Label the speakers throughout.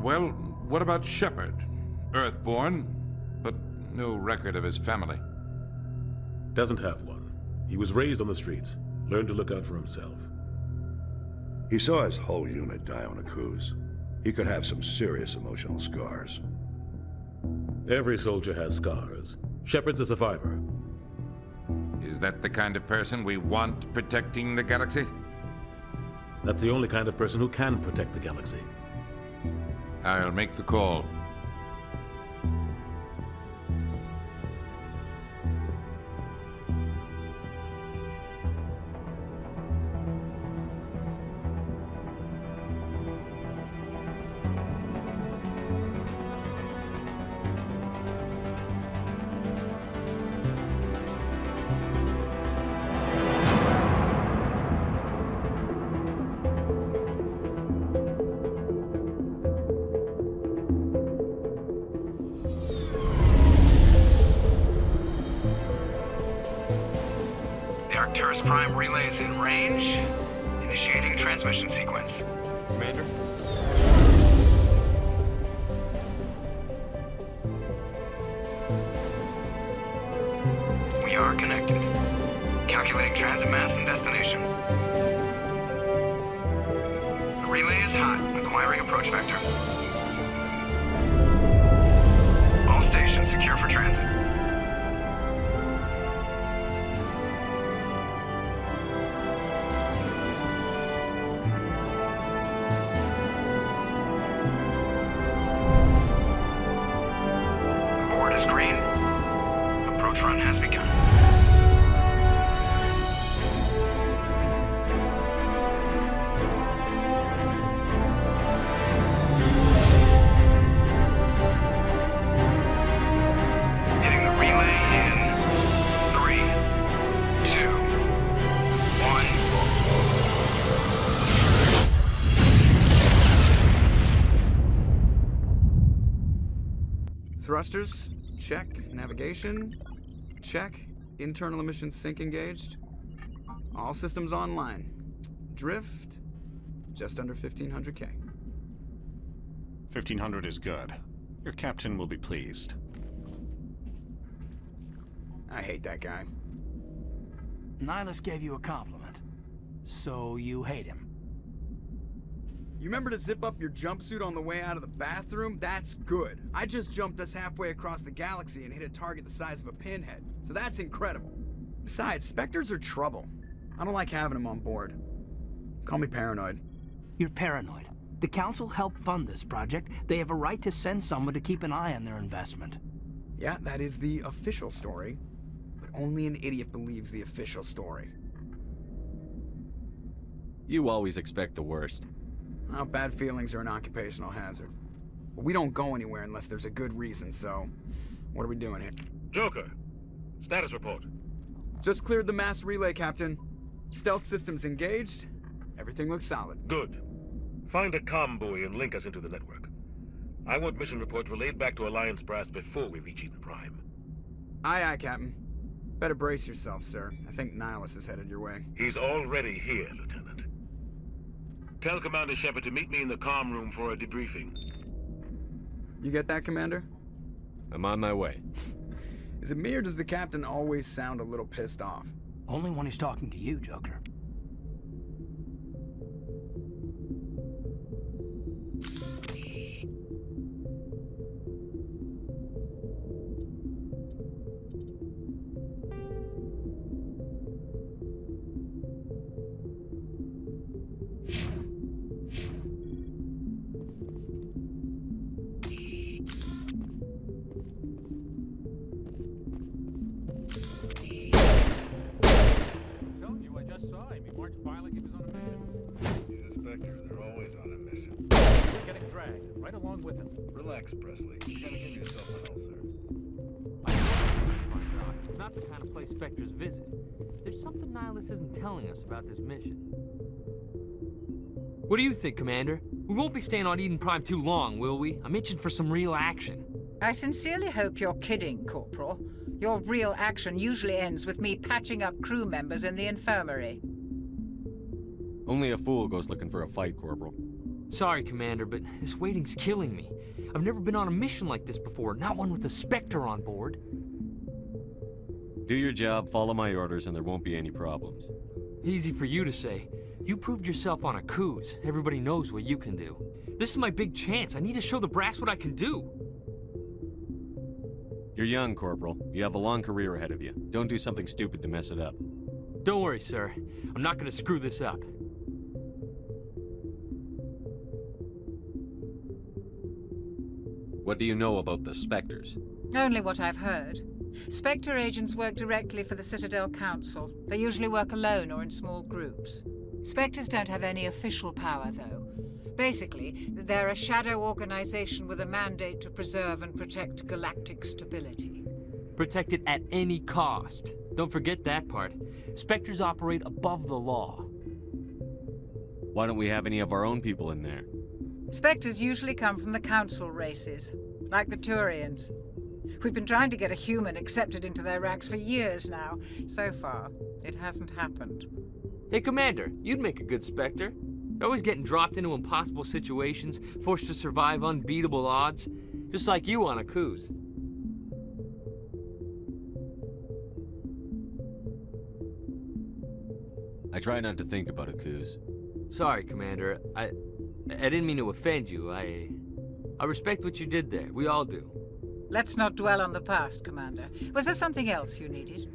Speaker 1: Well, what about Shepard? Earthborn, but no record of his family.
Speaker 2: Doesn't have one. He was raised on the streets. Learned to look out for himself.
Speaker 3: He saw his whole unit die on a cruise. He could have some serious emotional scars.
Speaker 2: Every soldier has scars. Shepard's a survivor.
Speaker 1: Is that the kind of person we want protecting the galaxy?
Speaker 2: That's the only kind of person who can protect the galaxy.
Speaker 1: I'll make the call.
Speaker 4: Prime relay is in range. Initiating a transmission sequence.
Speaker 5: Commander?
Speaker 4: We are connected. Calculating transit mass and destination. The relay is hot, acquiring approach vector. All stations secure for transit. Green. Approach run has begun. Hitting the relay in 3, 2, 1. Thrusters. Check. Navigation. Check. Internal emission sync engaged. All systems online. Drift. Just under 1500K.
Speaker 6: 1500 is good. Your captain will be pleased.
Speaker 4: I hate that guy.
Speaker 7: Nihilus gave you a compliment. So you hate him.
Speaker 4: You remember to zip up your jumpsuit on the way out of the bathroom? That's good. I just jumped us halfway across the galaxy and hit a target the size of a pinhead, so that's incredible. Besides, Spectres are trouble. I don't like having them on board. Call me paranoid.
Speaker 7: You're paranoid. The Council helped fund this project. They have a right to send someone to keep an eye on their investment.
Speaker 4: Yeah, that is the official story. But only an idiot believes the official story.
Speaker 5: You always expect the worst.
Speaker 4: Well, bad feelings are an occupational hazard. But we don't go anywhere unless there's a good reason, so... What are we doing here?
Speaker 2: Joker, status report.
Speaker 4: Just cleared the mass relay, Captain. Stealth systems engaged. Everything looks solid.
Speaker 2: Good. Find a comm buoy and link us into the network. I want mission reports relayed back to Alliance Brass before we reach Eden Prime.
Speaker 4: Aye, aye, Captain. Better brace yourself, sir. I think Nihilus is headed your way.
Speaker 2: He's already here, Lieutenant. Tell Commander Shepard to meet me in the comm room for a debriefing.
Speaker 4: You get that, Commander?
Speaker 5: I'm on my way.
Speaker 4: Is it me or does the Captain always sound a little pissed off?
Speaker 7: Only when he's talking to you, Joker.
Speaker 8: Relax, Presley. You gotta give yourself an ulcer.
Speaker 9: I know it's not the kind of place Spectres visit. There's something Nihilus isn't telling us about this mission. What do you think, Commander? We won't be staying on Eden Prime too long, will we? I'm itching for some real action.
Speaker 10: I sincerely hope you're kidding, Corporal. Your real action usually ends with me patching up crew members in the infirmary.
Speaker 5: Only a fool goes looking for a fight, Corporal.
Speaker 9: Sorry, Commander, but this waiting's killing me. I've never been on a mission like this before, not one with a Spectre on board.
Speaker 5: Do your job, follow my orders, and there won't be any problems.
Speaker 9: Easy for you to say. You proved yourself on a cruise. Everybody knows what you can do. This is my big chance. I need to show the brass what I can do.
Speaker 5: You're young, Corporal. You have a long career ahead of you. Don't do something stupid to mess it up.
Speaker 9: Don't worry, sir. I'm not gonna screw this up.
Speaker 5: What do you know about the Spectres?
Speaker 10: Only what I've heard. Spectre agents work directly for the Citadel Council. They usually work alone or in small groups. Spectres don't have any official power, though. Basically, they're a shadow organization with a mandate to preserve and protect galactic stability.
Speaker 9: Protect it at any cost. Don't forget that part. Spectres operate above the law.
Speaker 5: Why don't we have any of our own people in there?
Speaker 10: Spectres usually come from the Council races, like the Turians. We've been trying to get a human accepted into their ranks for years now. So far, it hasn't happened.
Speaker 9: Hey, Commander, you'd make a good Spectre. You're always getting dropped into impossible situations, forced to survive unbeatable odds, just like you on a cruise.
Speaker 5: I try not to think about Akuz.
Speaker 9: Sorry, Commander. I didn't mean to offend you. I respect what you did there. We all do.
Speaker 10: Let's not dwell on the past, Commander. Was there something else you needed?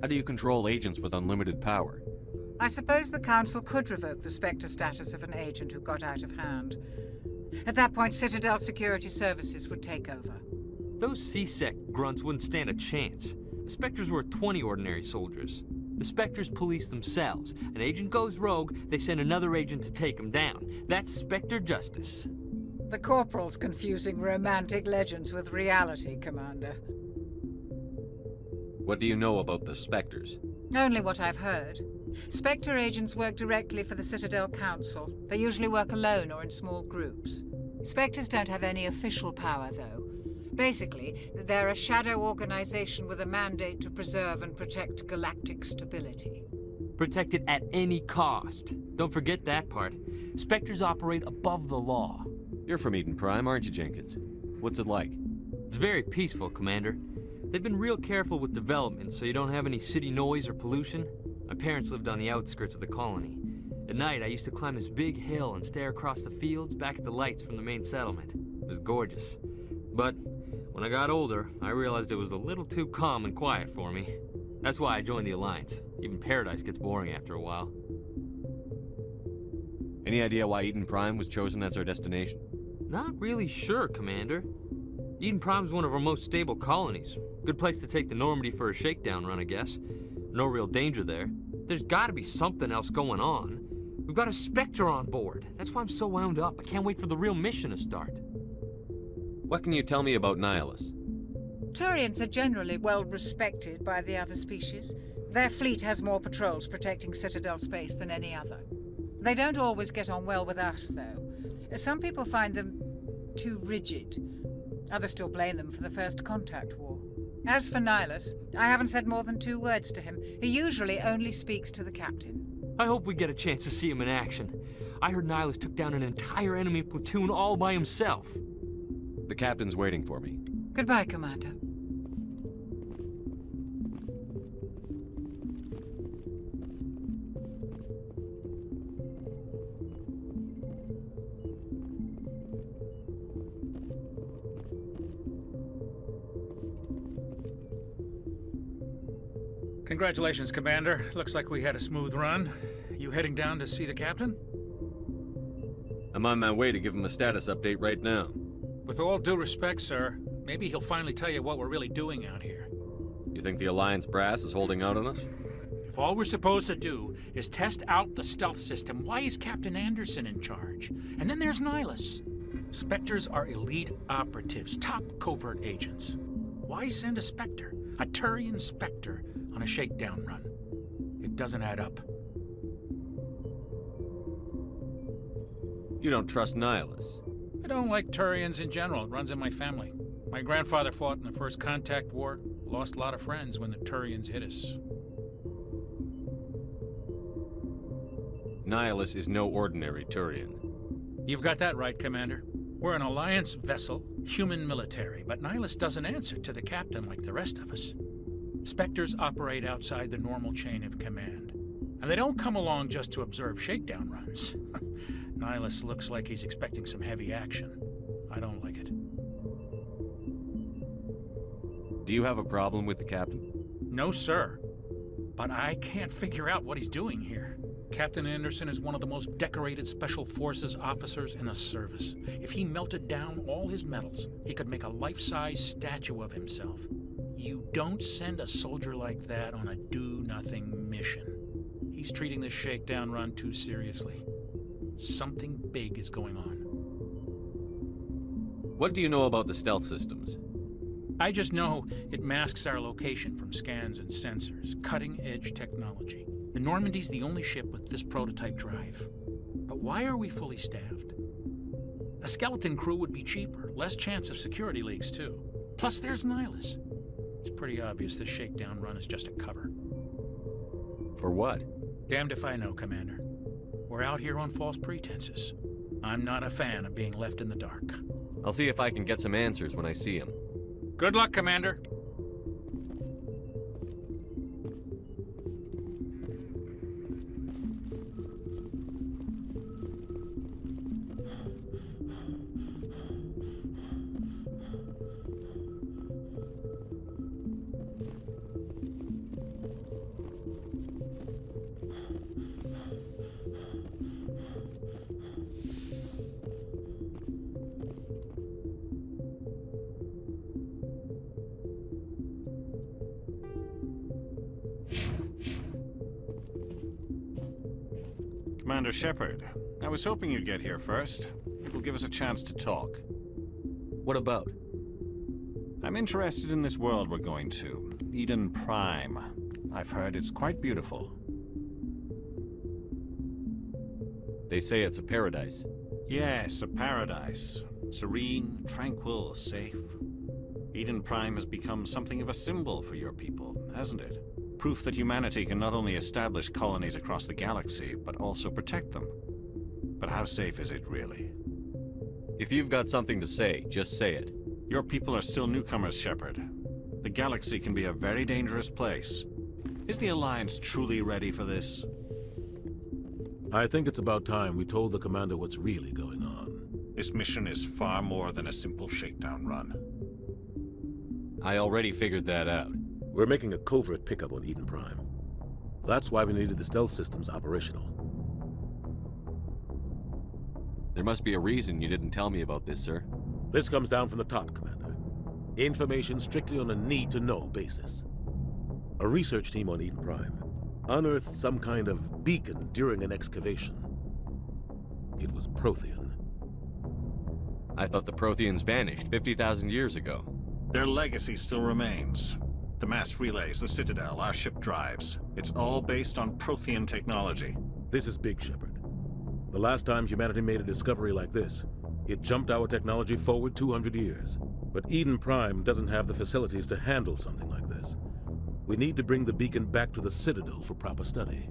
Speaker 5: How do you control agents with unlimited power?
Speaker 10: I suppose the Council could revoke the Spectre status of an agent who got out of hand. At that point, Citadel Security Services would take over.
Speaker 9: Those C-Sec grunts wouldn't stand a chance. The Spectres were 20 ordinary soldiers. The Spectres police themselves. An agent goes rogue, they send another agent to take him down. That's Spectre justice.
Speaker 10: The Corporal's confusing romantic legends with reality, Commander.
Speaker 5: What do you know about the Spectres?
Speaker 10: Only what I've heard. Spectre agents work directly for the Citadel Council. They usually work alone or in small groups. Spectres don't have any official power, though. Basically, they're a shadow organization with a mandate to preserve and protect galactic stability.
Speaker 9: Protect it at any cost. Don't forget that part. Spectres operate above the law.
Speaker 5: You're from Eden Prime, aren't you, Jenkins? What's it like?
Speaker 9: It's very peaceful, Commander. They've been real careful with development, so you don't have any city noise or pollution. My parents lived on the outskirts of the colony. At night, I used to climb this big hill and stare across the fields back at the lights from the main settlement. It was gorgeous. But when I got older, I realized it was a little too calm and quiet for me. That's why I joined the Alliance. Even Paradise gets boring after a while.
Speaker 5: Any idea why Eden Prime was chosen as our destination?
Speaker 9: Not really sure, Commander. Eden Prime's one of our most stable colonies. Good place to take the Normandy for a shakedown run, I guess. No real danger there. There's gotta be something else going on. We've got a Spectre on board. That's why I'm so wound up. I can't wait for the real mission to start.
Speaker 5: What can you tell me about Nihilus?
Speaker 10: Turians are generally well respected by the other species. Their fleet has more patrols protecting Citadel space than any other. They don't always get on well with us, though. Some people find them too rigid. Others still blame them for the First Contact War. As for Nihilus, I haven't said more than 2 words to him. He usually only speaks to the captain.
Speaker 9: I hope we get a chance to see him in action. I heard Nihilus took down an entire enemy platoon all by himself.
Speaker 5: The captain's waiting for me.
Speaker 10: Goodbye, Commander.
Speaker 11: Congratulations, Commander. Looks like we had a smooth run. You heading down to see the captain?
Speaker 5: I'm on my way to give him a status update right now.
Speaker 11: With all due respect, sir, maybe he'll finally tell you what we're really doing out here.
Speaker 5: You think the Alliance brass is holding out on us?
Speaker 11: If all we're supposed to do is test out the stealth system, why is Captain Anderson in charge? And then there's Nihilus. Spectres are elite operatives, top covert agents. Why send a Spectre, a Turian Spectre, on a shakedown run? It doesn't add up.
Speaker 5: You don't trust Nihilus?
Speaker 11: I don't like Turians in general. It runs in my family. My grandfather fought in the First Contact War, lost a lot of friends when the Turians hit us.
Speaker 5: Nihilus is no ordinary Turian.
Speaker 11: You've got that right, Commander. We're an Alliance vessel, human military, but Nihilus doesn't answer to the captain like the rest of us. Spectres operate outside the normal chain of command, and they don't come along just to observe shakedown runs. Nihilus looks like he's expecting some heavy action. I don't like it.
Speaker 5: Do you have a problem with the captain?
Speaker 11: No, sir. But I can't figure out what he's doing here. Captain Anderson is one of the most decorated Special Forces officers in the service. If he melted down all his medals, he could make a life-size statue of himself. You don't send a soldier like that on a do-nothing mission. He's treating this shakedown run too seriously. Something big is going on.
Speaker 5: What do you know about the stealth systems?
Speaker 11: I just know it masks our location from scans and sensors. Cutting-edge technology. The Normandy's the only ship with this prototype drive. But why are we fully staffed? A skeleton crew would be cheaper, less chance of security leaks too. Plus there's Nihilus. It's pretty obvious this shakedown run is just a cover.
Speaker 5: For what?
Speaker 11: Damned if I know, Commander. We're out here on false pretenses. I'm not a fan of being left in the dark.
Speaker 5: I'll see if I can get some answers when I see him.
Speaker 11: Good luck, Commander.
Speaker 6: Commander Shepard, I was hoping you'd get here first. It will give us a chance to talk.
Speaker 5: What about?
Speaker 6: I'm interested in this world we're going to, Eden Prime. I've heard it's quite beautiful.
Speaker 5: They say it's a paradise.
Speaker 6: Yes, a paradise. Serene, tranquil, safe. Eden Prime has become something of a symbol for your people, hasn't it? Proof that humanity can not only establish colonies across the galaxy, but also protect them. But how safe is it really?
Speaker 5: If you've got something to say, just say it.
Speaker 6: Your people are still newcomers, Shepard. The galaxy can be a very dangerous place. Is the Alliance truly ready for this?
Speaker 12: I think it's about time we told the Commander what's really going on.
Speaker 6: This mission is far more than a simple shakedown run.
Speaker 5: I already figured that out.
Speaker 12: We're making a covert pickup on Eden Prime. That's why we needed the stealth systems operational.
Speaker 5: There must be a reason you didn't tell me about this, sir.
Speaker 12: This comes down from the top, Commander. Information strictly on a need-to-know basis. A research team on Eden Prime unearthed some kind of beacon during an excavation. It was Prothean.
Speaker 5: I thought the Protheans vanished 50,000 years ago.
Speaker 6: Their legacy still remains. The mass relays, the Citadel, our ship drives. It's all based on Prothean technology.
Speaker 12: This is big, Shepard. The last time humanity made a discovery like this, it jumped our technology forward 200 years. But Eden Prime doesn't have the facilities to handle something like this. We need to bring the beacon back to the Citadel for proper study.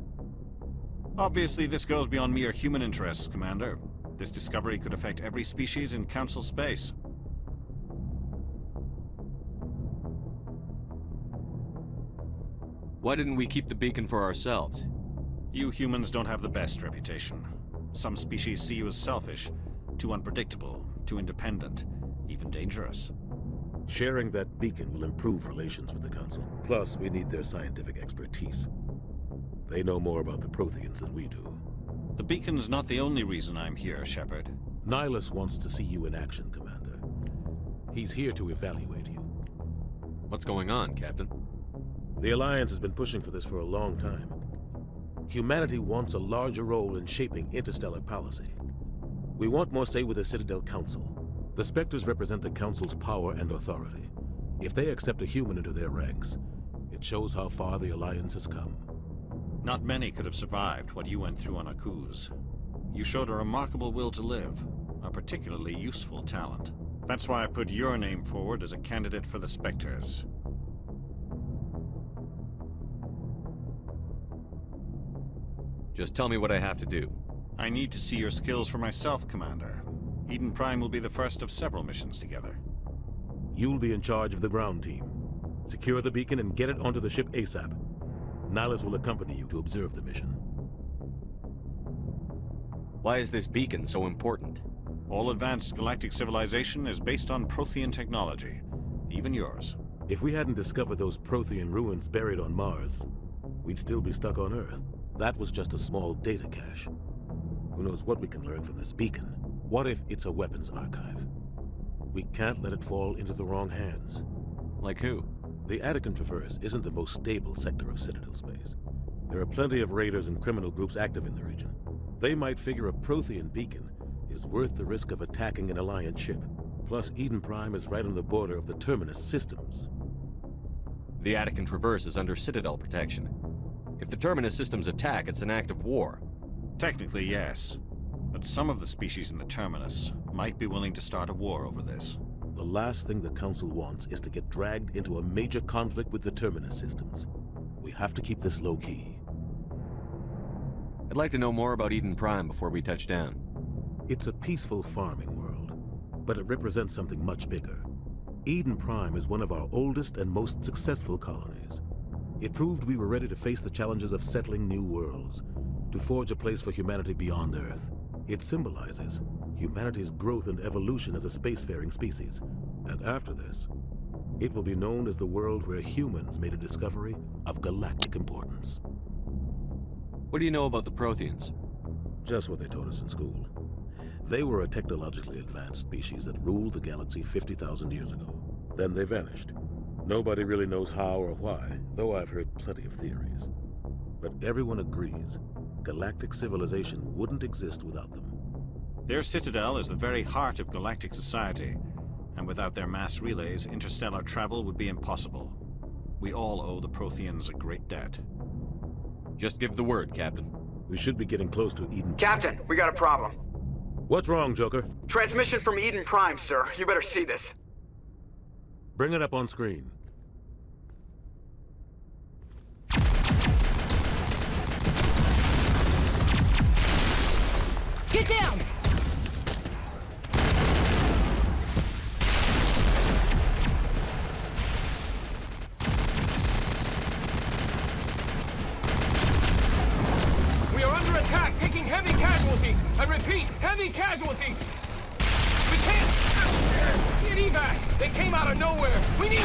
Speaker 6: Obviously, this goes beyond mere human interests, Commander. This discovery could affect every species in Council space.
Speaker 5: Why didn't we keep the beacon for ourselves?
Speaker 6: You humans don't have the best reputation. Some species see you as selfish, too unpredictable, too independent, even dangerous.
Speaker 12: Sharing that beacon will improve relations with the Council. Plus, we need their scientific expertise. They know more about the Protheans than we do.
Speaker 6: The beacon's not the only reason I'm here, Shepard.
Speaker 12: Nihilus wants to see you in action, Commander. He's here to evaluate you.
Speaker 5: What's going on, Captain?
Speaker 12: The Alliance has been pushing for this for a long time. Humanity wants a larger role in shaping interstellar policy. We want more say with the Citadel Council. The Spectres represent the Council's power and authority. If they accept a human into their ranks, it shows how far the Alliance has come.
Speaker 6: Not many could have survived what you went through on Akuz. You showed a remarkable will to live, a particularly useful talent. That's why I put your name forward as a candidate for the Spectres.
Speaker 5: Just tell me what I have to do.
Speaker 6: I need to see your skills for myself, Commander. Eden Prime will be the first of several missions together.
Speaker 12: You'll be in charge of the ground team. Secure the beacon and get it onto the ship ASAP. Nihilus will accompany you to observe the mission.
Speaker 5: Why is this beacon so important?
Speaker 6: All advanced galactic civilization is based on Prothean technology. Even yours.
Speaker 12: If we hadn't discovered those Prothean ruins buried on Mars, we'd still be stuck on Earth. That was just a small data cache. Who knows what we can learn from this beacon? What if it's a weapons archive? We can't let it fall into the wrong hands.
Speaker 5: Like who?
Speaker 12: The Attican Traverse isn't the most stable sector of Citadel space. There are plenty of raiders and criminal groups active in the region. They might figure a Prothean beacon is worth the risk of attacking an Alliance ship. Plus, Eden Prime is right on the border of the Terminus systems.
Speaker 5: The Attican Traverse is under Citadel protection. If the Terminus systems attack, it's an act of war.
Speaker 6: Technically, yes. But some of the species in the Terminus might be willing to start a war over this.
Speaker 12: The last thing the Council wants is to get dragged into a major conflict with the Terminus systems. We have to keep this low-key.
Speaker 5: I'd like to know more about Eden Prime before we touch down.
Speaker 12: It's a peaceful farming world, but it represents something much bigger. Eden Prime is one of our oldest and most successful colonies. It proved we were ready to face the challenges of settling new worlds, to forge a place for humanity beyond Earth. It symbolizes humanity's growth and evolution as a spacefaring species. And after this, it will be known as the world where humans made a discovery of galactic importance.
Speaker 5: What do you know about the Protheans?
Speaker 12: Just what they taught us in school. They were a technologically advanced species that ruled the galaxy 50,000 years ago. Then they vanished. Nobody really knows how or why, though I've heard plenty of theories. But everyone agrees, galactic civilization wouldn't exist without them.
Speaker 6: Their citadel is the very heart of galactic society, and without their mass relays, interstellar travel would be impossible. We all owe the Protheans a great debt.
Speaker 5: Just give the word, Captain.
Speaker 12: We should be getting close to Eden.
Speaker 4: Captain, we got a problem.
Speaker 12: What's wrong, Joker?
Speaker 4: Transmission from Eden Prime, sir. You better see this.
Speaker 12: Bring it up on screen.
Speaker 7: Get down!
Speaker 13: We are under attack, taking heavy casualties. I repeat, heavy casualties. We can't get evac. They came out of nowhere. We need...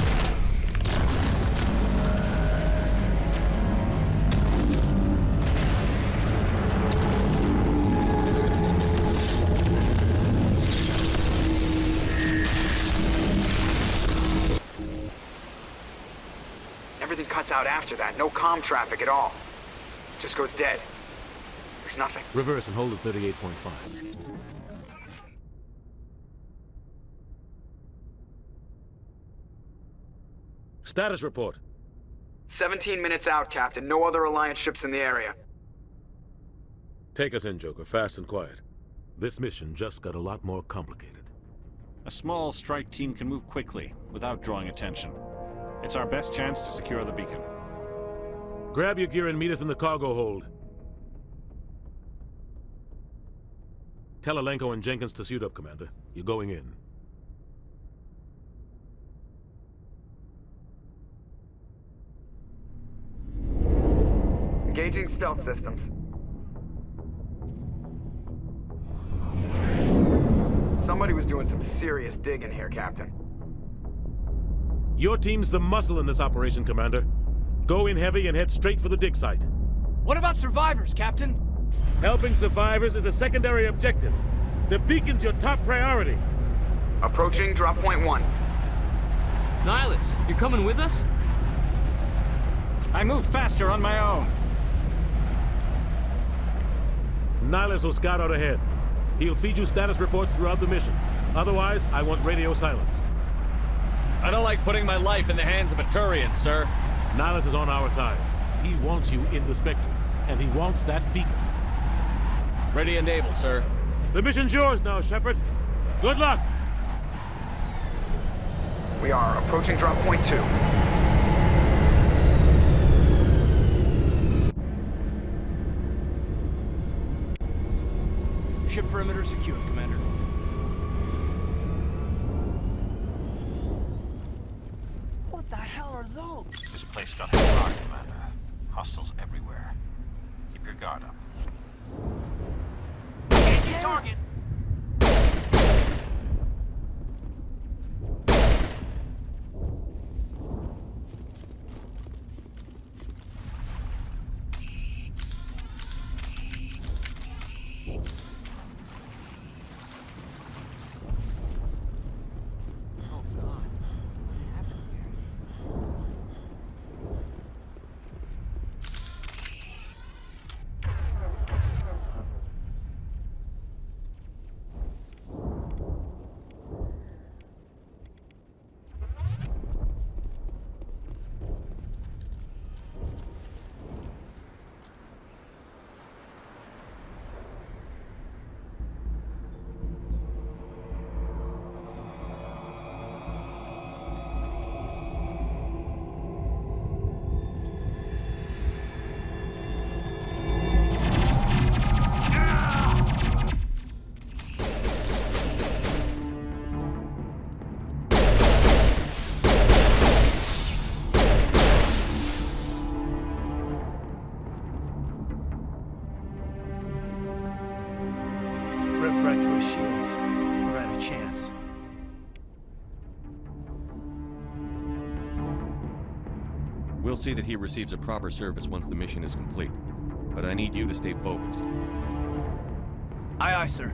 Speaker 4: Everything cuts out after that. No comm traffic at all. Just goes dead. There's nothing.
Speaker 12: Reverse and hold at 38.5. Status report.
Speaker 4: 17 minutes out, Captain. No other Alliance ships in the area.
Speaker 12: Take us in, Joker, fast and quiet. This mission just got a lot more complicated.
Speaker 6: A small strike team can move quickly, without drawing attention. It's our best chance to secure the beacon.
Speaker 12: Grab your gear and meet us in the cargo hold. Tell Alenko and Jenkins to suit up, Commander. You're going in.
Speaker 4: Engaging stealth systems. Somebody was doing some serious digging here, Captain.
Speaker 12: Your team's the muscle in this operation, Commander. Go in heavy and head straight for the dig site.
Speaker 7: What about survivors, Captain?
Speaker 12: Helping survivors is a secondary objective. The beacon's your top priority.
Speaker 4: Approaching drop point 1.
Speaker 9: Nihilus, you coming with us?
Speaker 6: I move faster on my own.
Speaker 12: Nihilus will scout out ahead. He'll feed you status reports throughout the mission. Otherwise, I want radio silence.
Speaker 5: I don't like putting my life in the hands of a Turian, sir.
Speaker 12: Nihilus is on our side. He wants you in the Spectres, and he wants that beacon.
Speaker 5: Ready and able, sir.
Speaker 12: The mission's yours now, Shepard. Good luck!
Speaker 4: We are approaching drop point 2.
Speaker 7: Ship perimeter secure, Commander. What the hell are those?
Speaker 6: This place got hit hard, Commander. Hostiles everywhere. Keep your guard up.
Speaker 7: Engaging target! Ripped right through his shields. We're out of chance.
Speaker 5: We'll see that he receives a proper service once the mission is complete. But I need you to stay focused.
Speaker 7: Aye, aye, sir.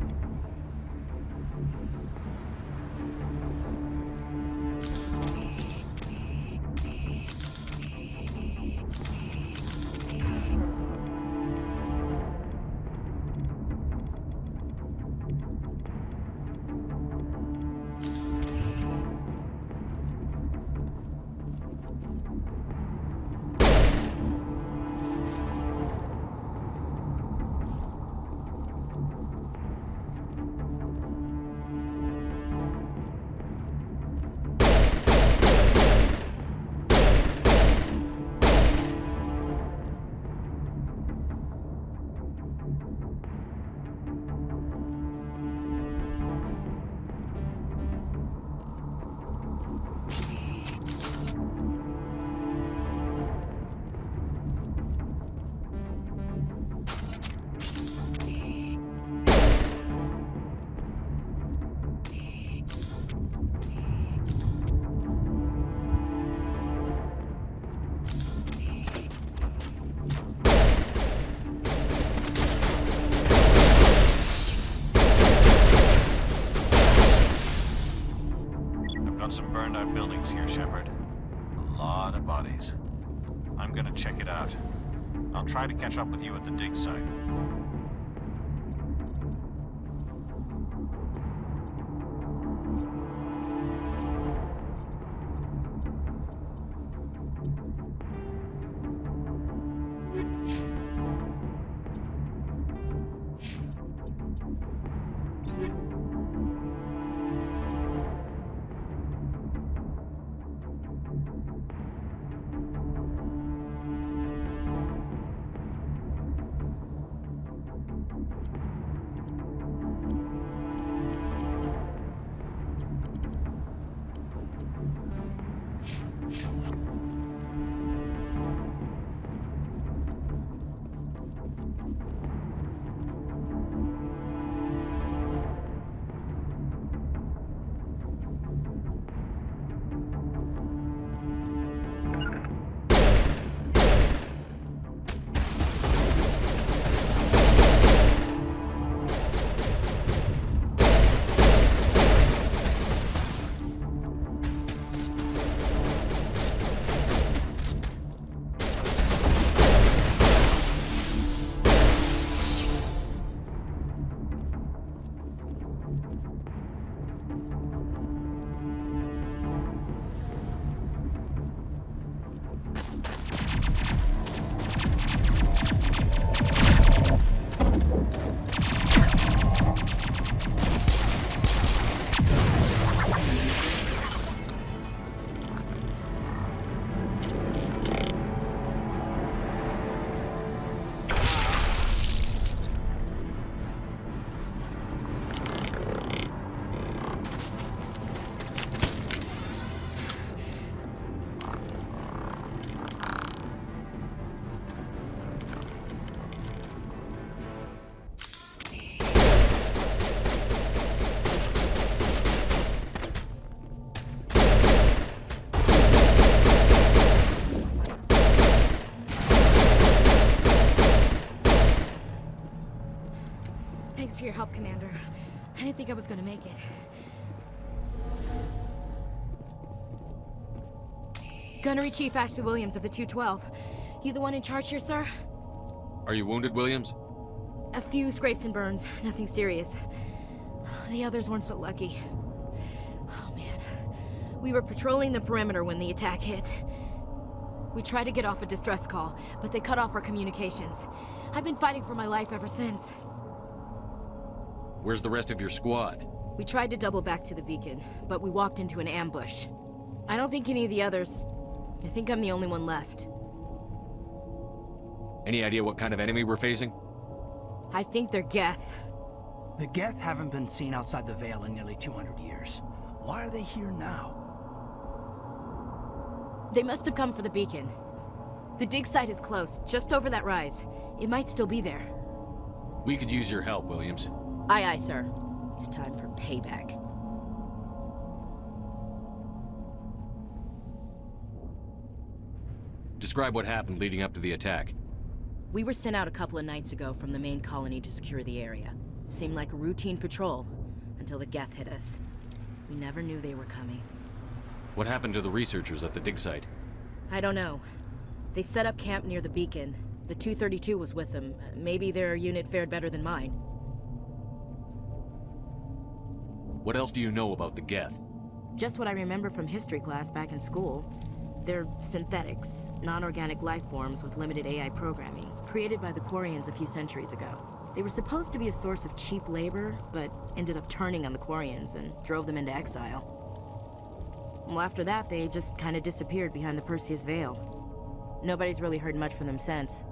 Speaker 6: Some burned out buildings here, Shepard. A lot of bodies. I'm gonna check it out. I'll try to catch up with you at the dig site.
Speaker 14: Commander. I didn't think I was gonna make it. Gunnery Chief Ashley Williams of the 212. You the one in charge here, sir?
Speaker 5: Are you wounded, Williams?
Speaker 14: A few scrapes and burns, nothing serious. The others weren't so lucky. Oh man. We were patrolling the perimeter when the attack hit. We tried to get off a distress call, but they cut off our communications. I've been fighting for my life ever since.
Speaker 5: Where's the rest of your squad?
Speaker 14: We tried to double back to the beacon, but we walked into an ambush. I don't think any of the others... I think I'm the only one left.
Speaker 5: Any idea what kind of enemy we're facing?
Speaker 14: I think they're Geth.
Speaker 7: The Geth haven't been seen outside the Veil in nearly 200 years. Why are they here now?
Speaker 14: They must have come for the beacon. The dig site is close, just over that rise. It might still be there.
Speaker 5: We could use your help, Williams.
Speaker 14: Aye, aye, sir. It's time for payback.
Speaker 5: Describe what happened leading up to the attack.
Speaker 14: We were sent out a couple of nights ago from the main colony to secure the area. Seemed like a routine patrol, until the Geth hit us. We never knew they were coming.
Speaker 5: What happened to the researchers at the dig site?
Speaker 14: I don't know. They set up camp near the beacon. The 232 was with them. Maybe their unit fared better than mine.
Speaker 5: What else do you know about the Geth?
Speaker 14: Just what I remember from history class back in school. They're synthetics, non-organic life forms with limited AI programming, created by the Quarians a few centuries ago. They were supposed to be a source of cheap labor, but ended up turning on the Quarians and drove them into exile. Well, after that, they just kind of disappeared behind the Perseus Veil. Nobody's really heard much from them since.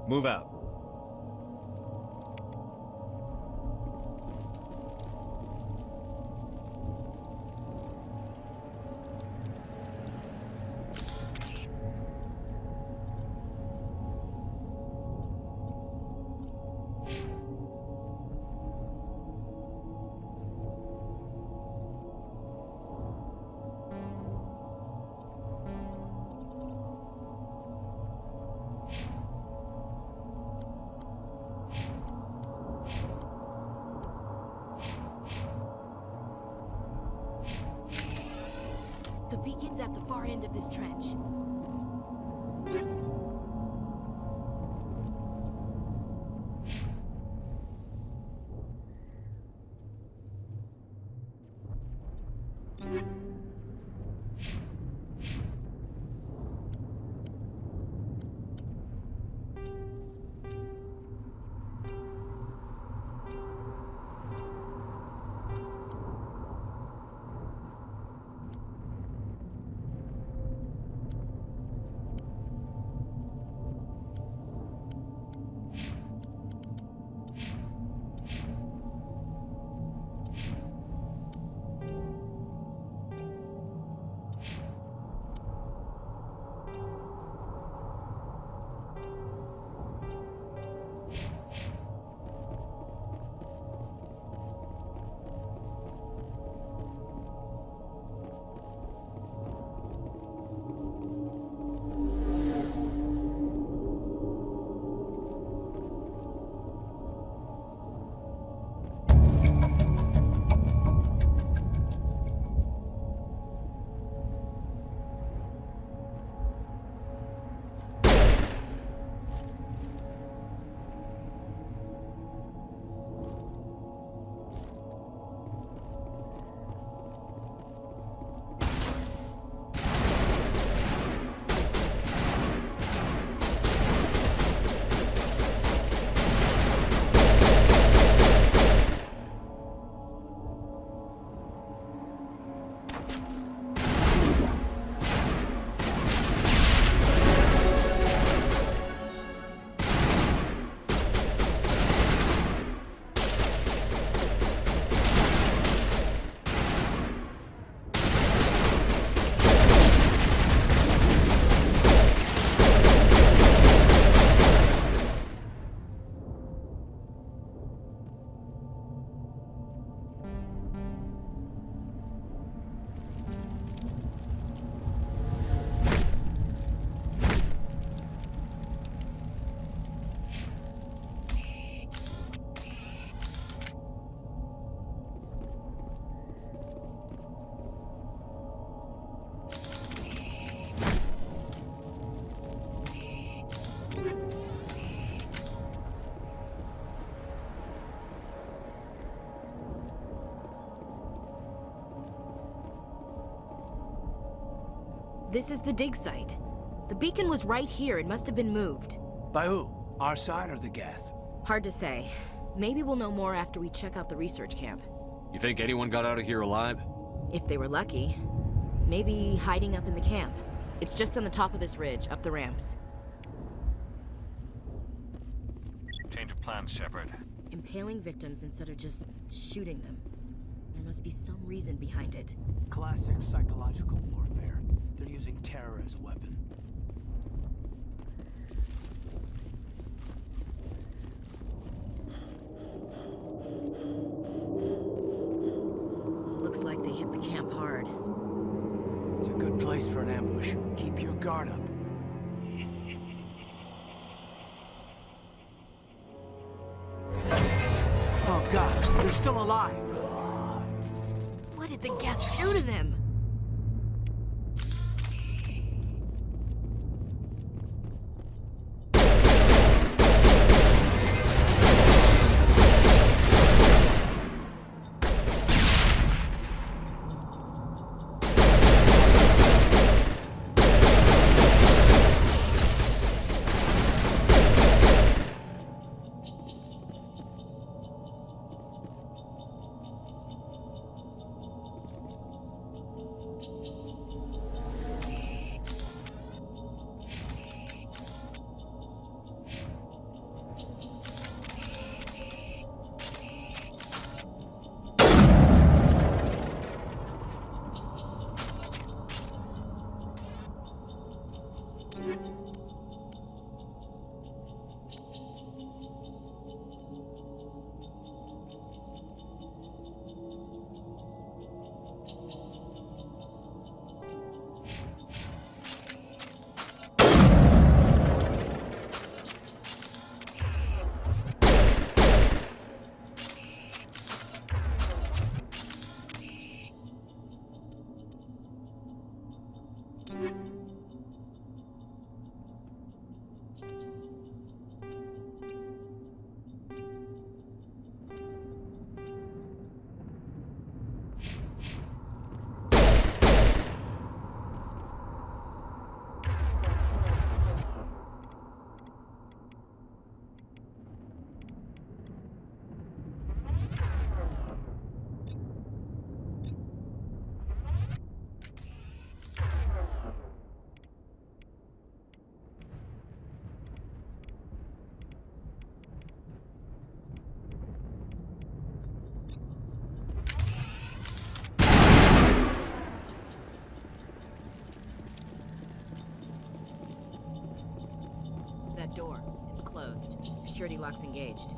Speaker 5: Move out.
Speaker 14: The beacon's at the far end of this trench. This is the dig site. The beacon was right here. It must have been moved.
Speaker 7: By who? Our side or the Geth?
Speaker 14: Hard to say. Maybe we'll know more after we check out the research camp.
Speaker 5: You think anyone got out of here alive?
Speaker 14: If they were lucky. Maybe hiding up in the camp. It's just on the top of this ridge, up the ramps.
Speaker 6: Change of plans, Shepard.
Speaker 14: Impaling victims instead of just shooting them. There must be some reason behind it.
Speaker 7: Classic psychological warfare. They're using terror as a weapon.
Speaker 14: Looks like they hit the camp hard.
Speaker 7: It's a good place for an ambush. Keep your guard up. Oh God, they're still alive.
Speaker 14: What did the Geth do to them? That door, it's closed. Security lock's engaged.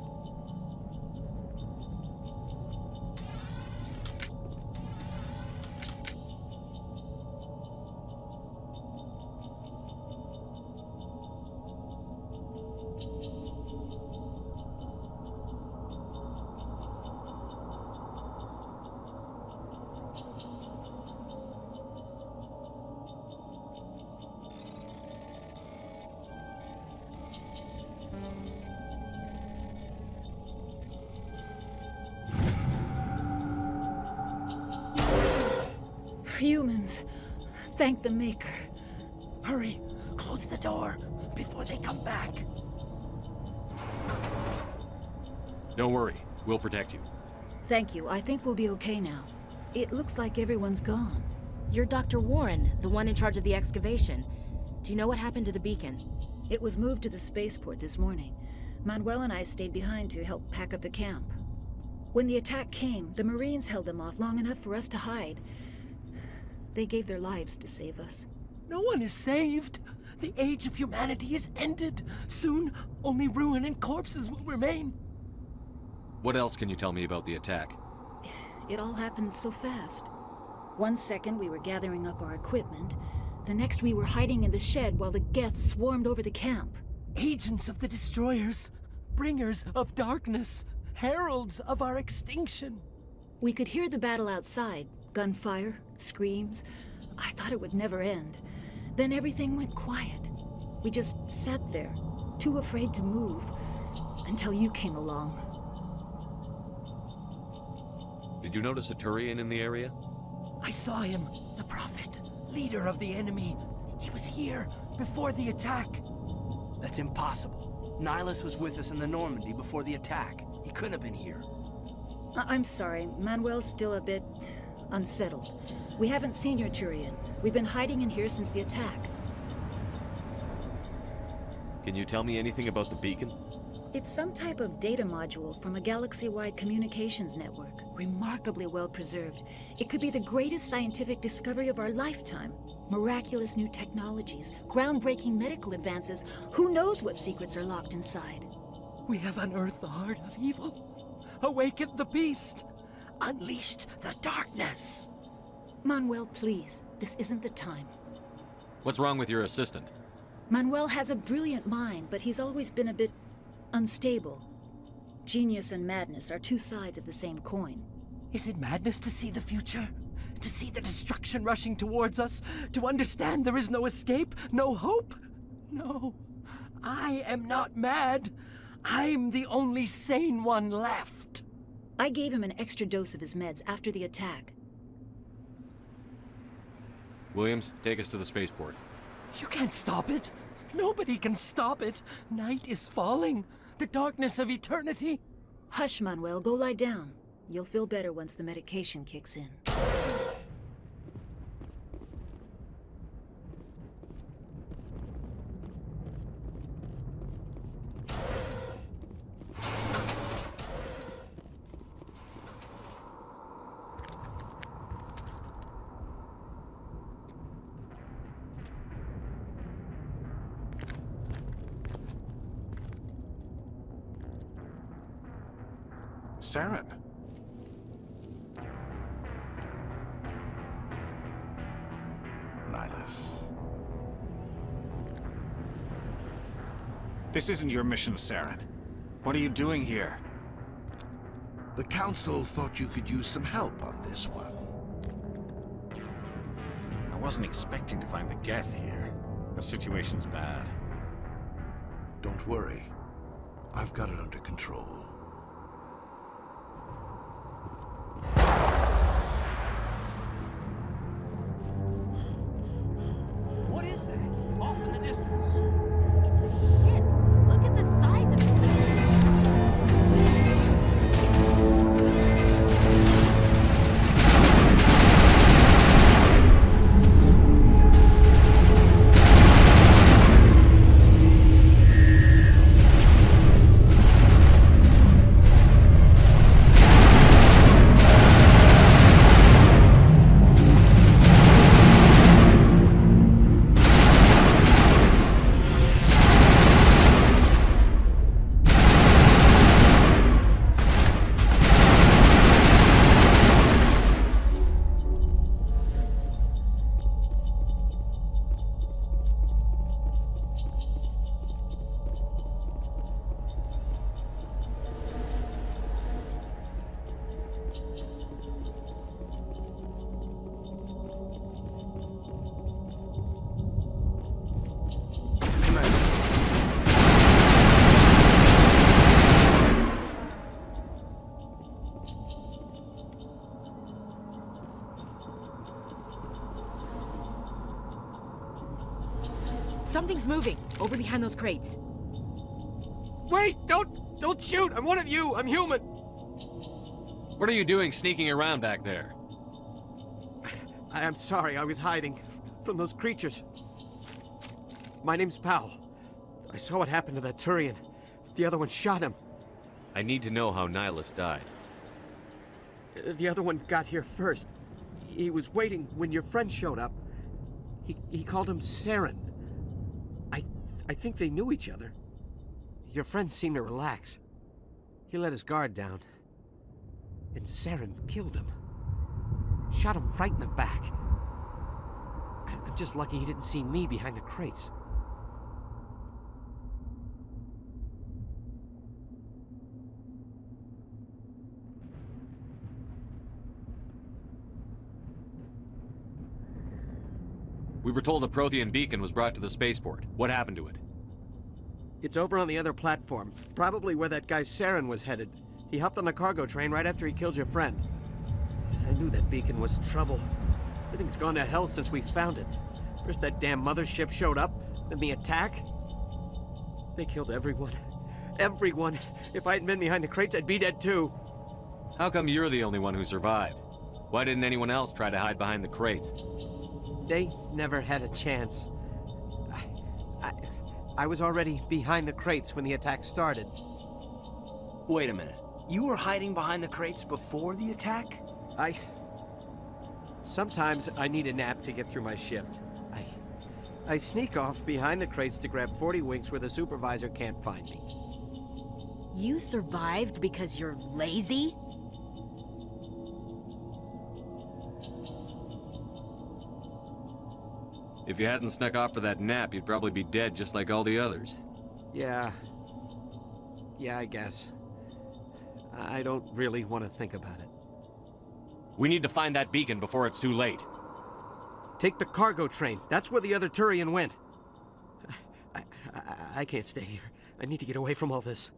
Speaker 15: Humans. Thank the Maker.
Speaker 7: Hurry! Close the door before they come back.
Speaker 5: Don't worry. We'll protect you.
Speaker 15: Thank you. I think we'll be okay now. It looks like everyone's gone.
Speaker 14: You're Dr. Warren, the one in charge of the excavation. Do you know what happened to the beacon?
Speaker 15: It was moved to the spaceport this morning. Manuel and I stayed behind to help pack up the camp. When the attack came, the Marines held them off long enough for us to hide. They gave their lives to save us.
Speaker 16: No one is saved. The age of humanity is ended. Soon, only ruin and corpses will remain.
Speaker 5: What else can you tell me about the attack?
Speaker 15: It all happened so fast. 1 second we were gathering up our equipment. The next we were hiding in the shed while the Geth swarmed over the camp.
Speaker 16: Agents of the Destroyers. Bringers of darkness. Heralds of our extinction.
Speaker 15: We could hear the battle outside. Gunfire, screams. I thought it would never end. Then everything went quiet. We just sat there, too afraid to move, until you came along.
Speaker 5: Did you notice a Turian in the area?
Speaker 16: I saw him, the Prophet, leader of the enemy, He was here before the attack.
Speaker 7: That's impossible. Nihilus was with us in the Normandy before the attack. He couldn't have been here.
Speaker 15: I'm sorry. Manuel's still a bit unsettled. We haven't seen your Turian. We've been hiding in here since the attack.
Speaker 5: Can you tell me anything about the beacon?
Speaker 15: It's some type of data module from a galaxy-wide communications network. Remarkably well preserved. It could be the greatest scientific discovery of our lifetime. Miraculous new technologies, groundbreaking medical advances. Who knows what secrets are locked inside?
Speaker 16: We have unearthed the heart of evil, awakened the beast, unleashed the darkness.
Speaker 15: Manuel, please. This isn't the time.
Speaker 5: What's wrong with your assistant?
Speaker 15: Manuel has a brilliant mind, but he's always been a bit unstable. Genius and madness are two sides of the same coin.
Speaker 16: Is it madness to see the future? To see the destruction rushing towards us? To understand there is no escape? No hope? No. I am not mad. I'm the only sane one left.
Speaker 15: I gave him an extra dose of his meds after the attack.
Speaker 5: Williams, take us to the spaceport.
Speaker 16: You can't stop it. Nobody can stop it. Night is falling. The darkness of eternity.
Speaker 15: Hush, Manuel. Go lie down. You'll feel better once the medication kicks in.
Speaker 17: Saren. Nihilus.
Speaker 6: This isn't your mission, Saren. What are you doing here?
Speaker 3: The Council thought you could use some help on this one.
Speaker 6: I wasn't expecting to find the Geth here. The situation's bad.
Speaker 3: Don't worry. I've got it under control.
Speaker 16: What is that? Off in the distance.
Speaker 14: It's a ship. Look at the size of it.
Speaker 18: Something's moving over behind those crates.
Speaker 16: Wait! Don't shoot! I'm one of you! I'm human!
Speaker 5: What are you doing sneaking around back there?
Speaker 16: I'm sorry, I was hiding from those creatures. My name's Powell. I saw what happened to that Turian. The other one shot him.
Speaker 5: I need to know how Nihilus died.
Speaker 16: The other one got here first. He was waiting when your friend showed up. He called him Saren. I think they knew each other. Your friend seemed to relax. He let his guard down. And Saren killed him. Shot him right in the back. I'm just lucky he didn't see me behind the crates.
Speaker 5: We were told a Prothean beacon was brought to the spaceport. What happened to it?
Speaker 16: It's over on the other platform. Probably where that guy Saren was headed. He hopped on the cargo train right after he killed your friend. I knew that beacon was trouble. Everything's gone to hell since we found it. First that damn mothership showed up, then the attack. They killed everyone. Everyone. If I hadn't been behind the crates, I'd be dead too.
Speaker 5: How come you're the only one who survived? Why didn't anyone else try to hide behind the crates?
Speaker 16: They never had a chance. I was already behind the crates when the attack started.
Speaker 7: Wait a minute. You were hiding behind the crates before the attack?
Speaker 16: Sometimes I need a nap to get through my shift. I sneak off behind the crates to grab 40 winks where the supervisor can't find me.
Speaker 18: You survived because you're lazy?
Speaker 5: If you hadn't snuck off for that nap, you'd probably be dead just like all the others.
Speaker 16: Yeah, I guess. I don't really want to think about it.
Speaker 5: We need to find that beacon before it's too late.
Speaker 16: Take the cargo train. That's where the other Turian went. I can't stay here. I need to get away from all this.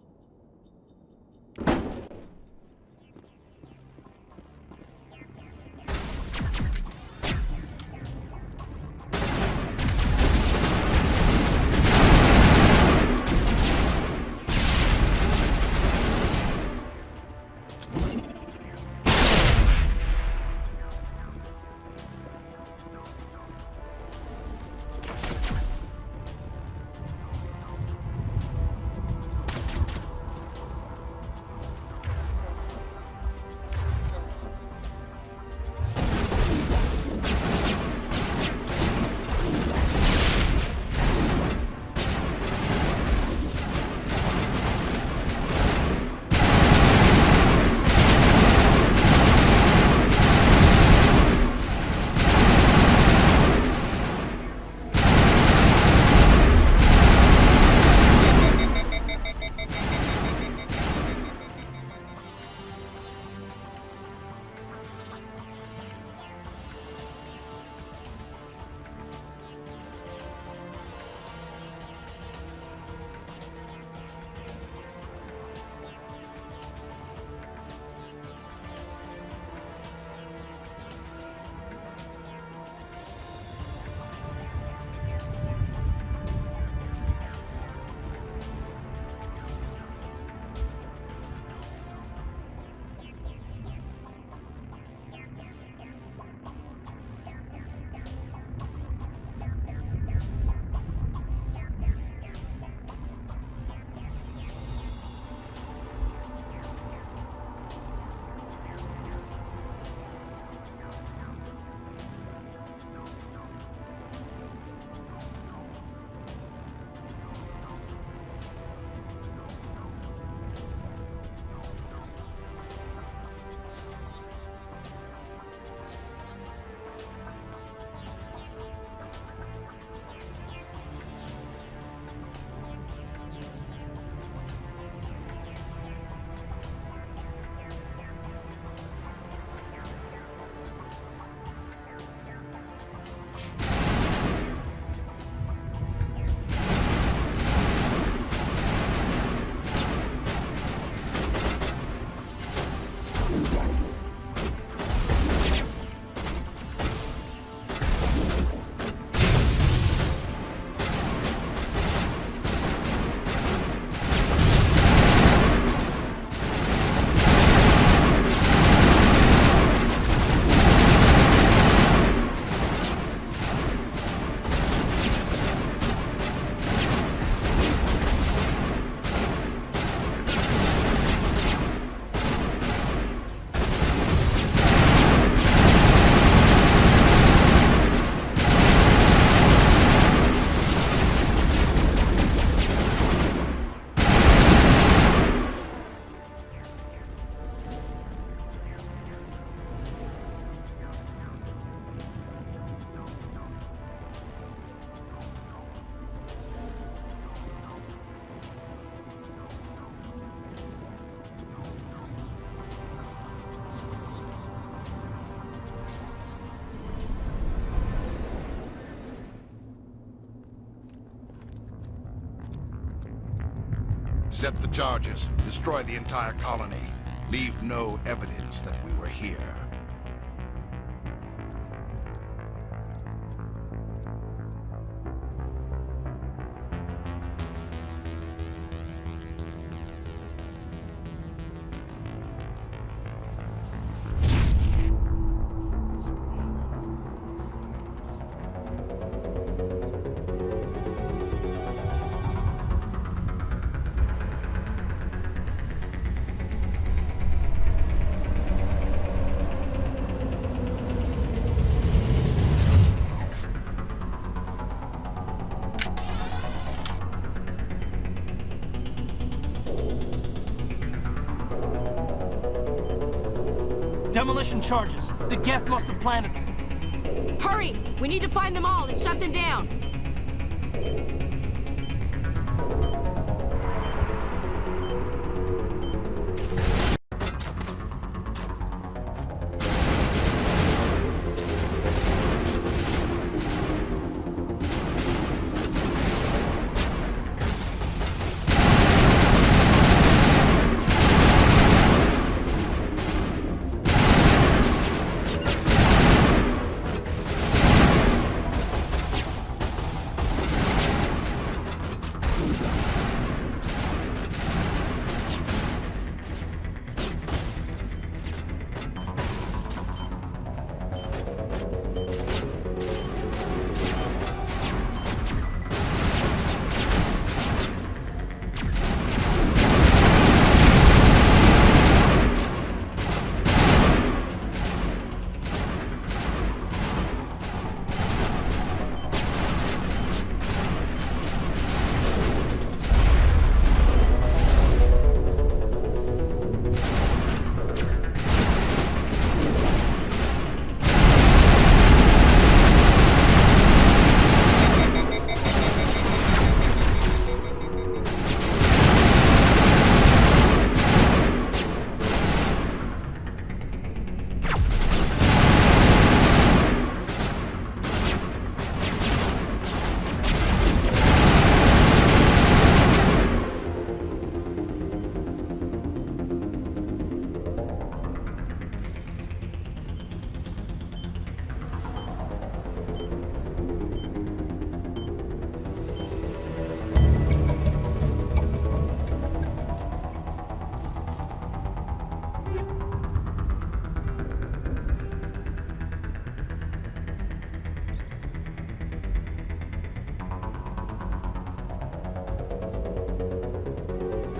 Speaker 17: Set the charges. Destroy the entire colony. Leave no evidence that we were here.
Speaker 7: Demolition charges. The Geth must have planted them.
Speaker 18: Hurry! We need to find them all and shut them down.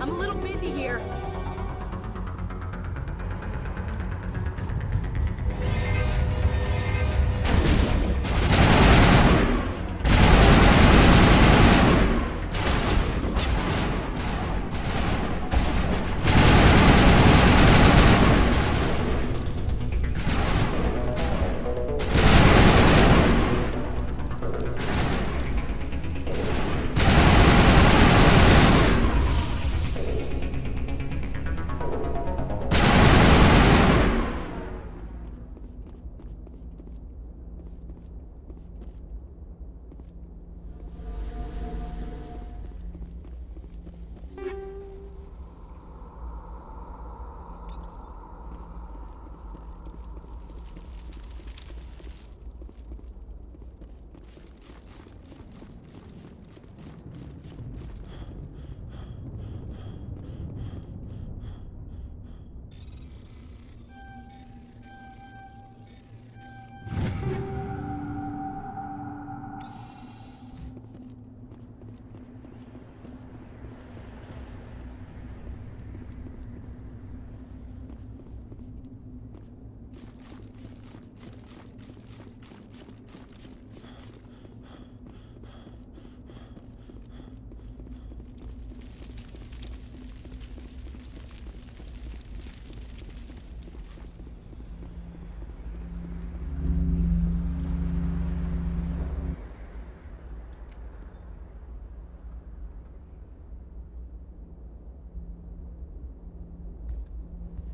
Speaker 18: I'm a little busy here.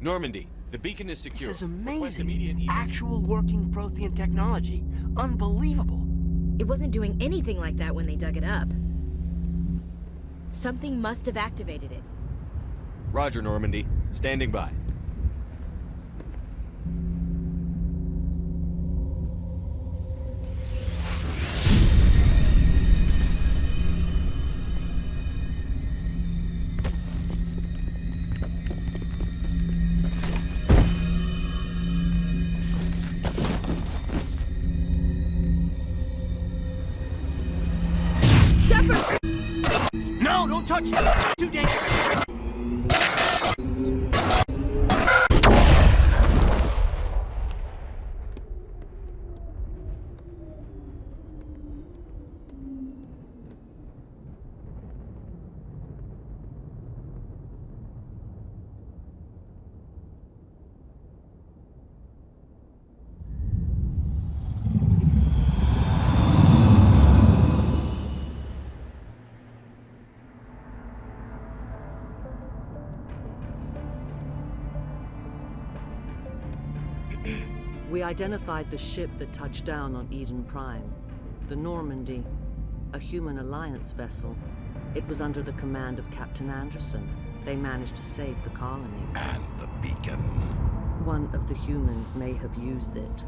Speaker 5: Normandy, the beacon is secure.
Speaker 7: This is amazing. Actual working Prothean technology. Unbelievable.
Speaker 14: It wasn't doing anything like that when they dug it up. Something must have activated it.
Speaker 5: Roger, Normandy. Standing by.
Speaker 7: No, don't touch it! Too dangerous!
Speaker 19: We identified the ship that touched down on Eden Prime. The Normandy. A human alliance vessel. It was under the command of Captain Anderson. They managed to save the colony.
Speaker 17: And the beacon.
Speaker 19: One of the humans may have used it.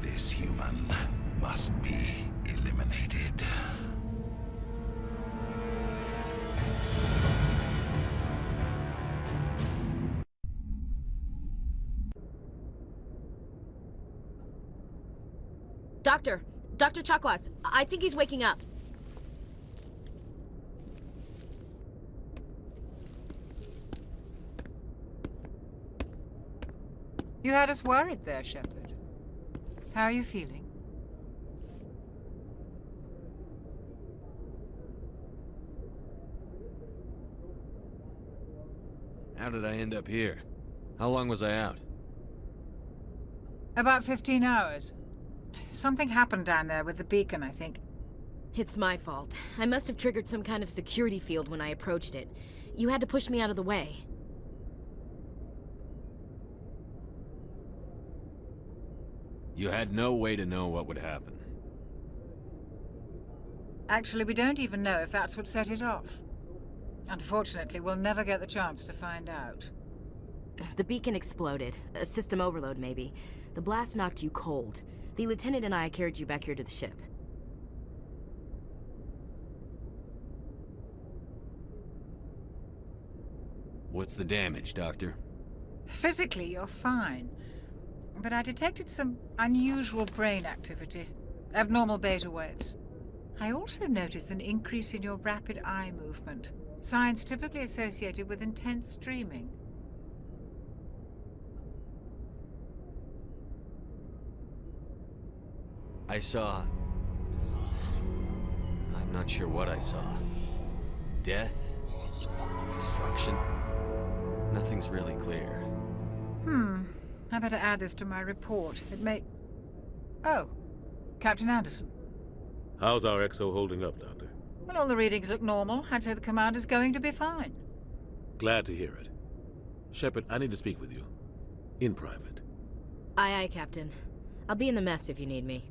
Speaker 17: This human must be eliminated.
Speaker 18: Dr. Chakwas, I think he's waking up.
Speaker 10: You had us worried there, Shepard. How are you feeling?
Speaker 5: How did I end up here? How long was I out?
Speaker 10: About 15 hours. Something happened down there with the beacon, I think.
Speaker 18: It's my fault. I must have triggered some kind of security field when I approached it. You had to push me out of the way.
Speaker 5: You had no way to know what would happen.
Speaker 10: Actually, we don't even know if that's what set it off. Unfortunately, we'll never get the chance to find out.
Speaker 18: The beacon exploded. A system overload, maybe. The blast knocked you cold. The lieutenant and I carried you back here to the ship.
Speaker 5: What's the damage, Doctor?
Speaker 10: Physically, you're fine. But I detected some unusual brain activity. Abnormal beta waves. I also noticed an increase in your rapid eye movement. Signs typically associated with intense dreaming.
Speaker 5: I saw... I'm not sure what I saw. Death? Destruction? Nothing's really clear.
Speaker 10: I better add this to my report. It may... Oh, Captain Anderson.
Speaker 12: How's our XO holding up, Doctor?
Speaker 10: Well, all the readings look normal. I'd say the commander's going to be fine.
Speaker 12: Glad to hear it. Shepard, I need to speak with you. In private.
Speaker 18: Aye, aye, Captain. I'll be in the mess if you need me.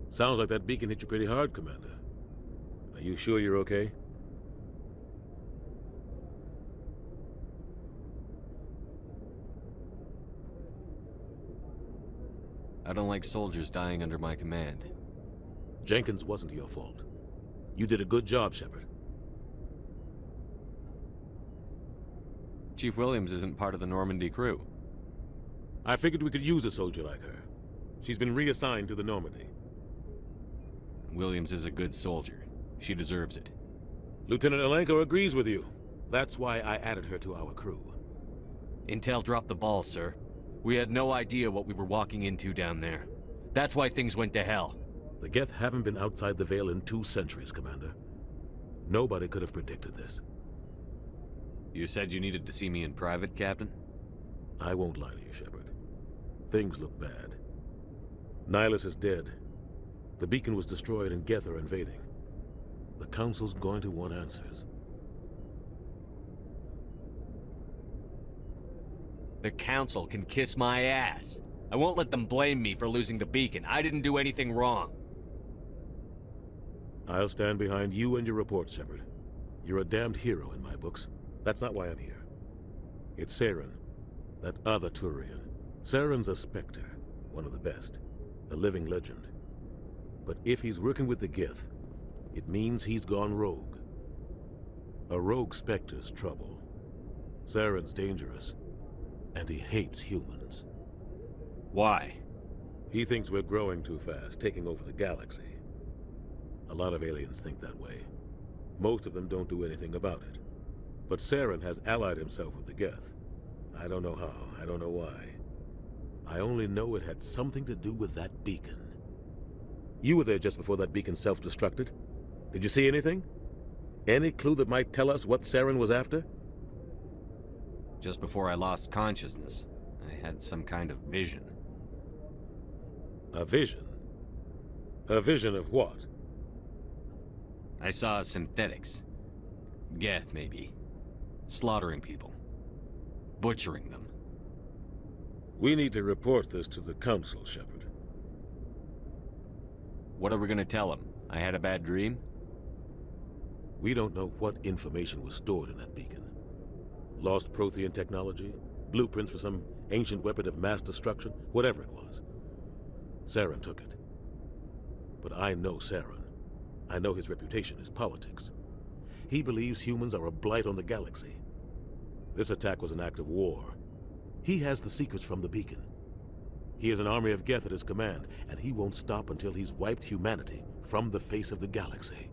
Speaker 12: Sounds like that beacon hit you pretty hard, Commander. Are you sure you're okay?
Speaker 5: I don't like soldiers dying under my command.
Speaker 12: Jenkins wasn't your fault. You did a good job, Shepard.
Speaker 5: Chief Williams isn't part of the Normandy crew.
Speaker 12: I figured we could use a soldier like her. She's been reassigned to the Normandy.
Speaker 5: Williams is a good soldier. She deserves it.
Speaker 12: Lieutenant Alenko agrees with you. That's why I added her to our crew.
Speaker 5: Intel dropped the ball, sir. We had no idea what we were walking into down there. That's why things went to hell.
Speaker 12: The Geth haven't been outside the Veil in 2 centuries, Commander. Nobody could have predicted this.
Speaker 5: You said you needed to see me in private, Captain?
Speaker 12: I won't lie to you, Shepard. Things look bad. Nihilus is dead. The beacon was destroyed and Geth are invading. The Council's going to want answers.
Speaker 5: The Council can kiss my ass. I won't let them blame me for losing the beacon. I didn't do anything wrong.
Speaker 12: I'll stand behind you and your report, Shepard. You're a damned hero in my books. That's not why I'm here. It's Saren, that other Turian. Saren's a Spectre, one of the best, a living legend. But if he's working with the Geth, it means he's gone rogue. A rogue Spectre's trouble. Saren's dangerous, and he hates humans.
Speaker 5: Why?
Speaker 12: He thinks we're growing too fast, taking over the galaxy. A lot of aliens think that way. Most of them don't do anything about it. But Saren has allied himself with the Geth. I don't know how, I don't know why. I only know it had something to do with that beacon. You were there just before that beacon self-destructed. Did you see anything? Any clue that might tell us what Saren was after?
Speaker 5: Just before I lost consciousness, I had some kind of vision.
Speaker 12: A vision? A vision of what?
Speaker 5: I saw synthetics. Geth, maybe. Slaughtering people. Butchering them.
Speaker 12: We need to report this to the Council, Shepard.
Speaker 5: What are we gonna tell him? I had a bad dream?
Speaker 12: We don't know what information was stored in that beacon. Lost Prothean technology? Blueprints for some ancient weapon of mass destruction? Whatever it was. Saren took it. But I know Saren. I know his reputation is politics. He believes humans are a blight on the galaxy. This attack was an act of war. He has the secrets from the beacon. He has an army of Geth at his command, and he won't stop until he's wiped humanity from the face of the galaxy.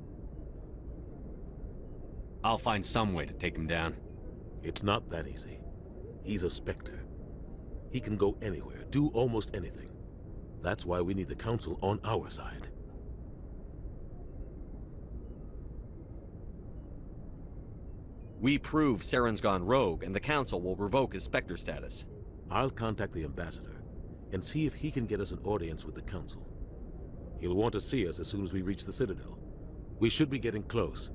Speaker 5: I'll find some way to take him down.
Speaker 12: It's not that easy. He's a Spectre. He can go anywhere, do almost anything. That's why we need the Council on our side.
Speaker 5: We prove Saren's gone rogue, and the Council will revoke his Spectre status.
Speaker 12: I'll contact the Ambassador, and see if he can get us an audience with the Council. He'll want to see us as soon as we reach the Citadel. We should be getting close.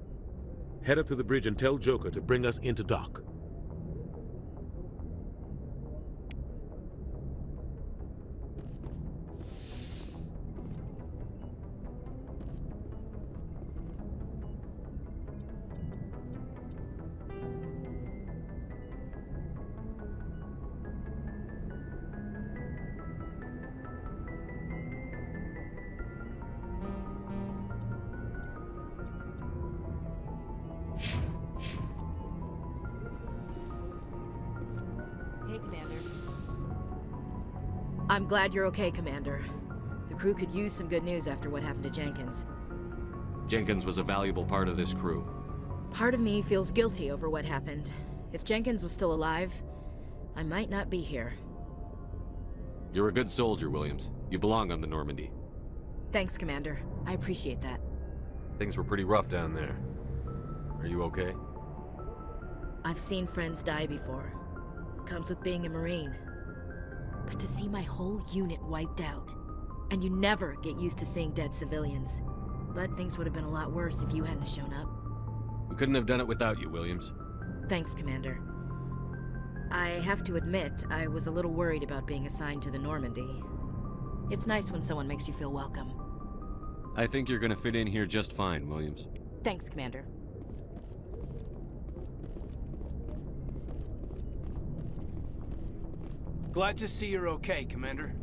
Speaker 12: Head up to the bridge and tell Joker to bring us into dock.
Speaker 18: Hey, Commander. I'm glad you're okay, Commander. The crew could use some good news after what happened to Jenkins.
Speaker 5: Jenkins was a valuable part of this crew.
Speaker 18: Part of me feels guilty over what happened. If Jenkins was still alive, I might not be here.
Speaker 5: You're a good soldier, Williams. You belong on the Normandy.
Speaker 18: Thanks, Commander. I appreciate that.
Speaker 5: Things were pretty rough down there. Are you okay?
Speaker 18: I've seen friends die before. Comes with being a Marine. But to see my whole unit wiped out, and you never get used to seeing dead civilians. But things would have been a lot worse if you hadn't shown up.
Speaker 5: We couldn't have done it without you, Williams.
Speaker 18: Thanks, Commander. I have to admit, I was a little worried about being assigned to the Normandy. It's nice when someone makes you feel welcome.
Speaker 5: I think you're gonna fit in here just fine, Williams.
Speaker 18: Thanks, Commander.
Speaker 7: Glad to see you're okay, Commander.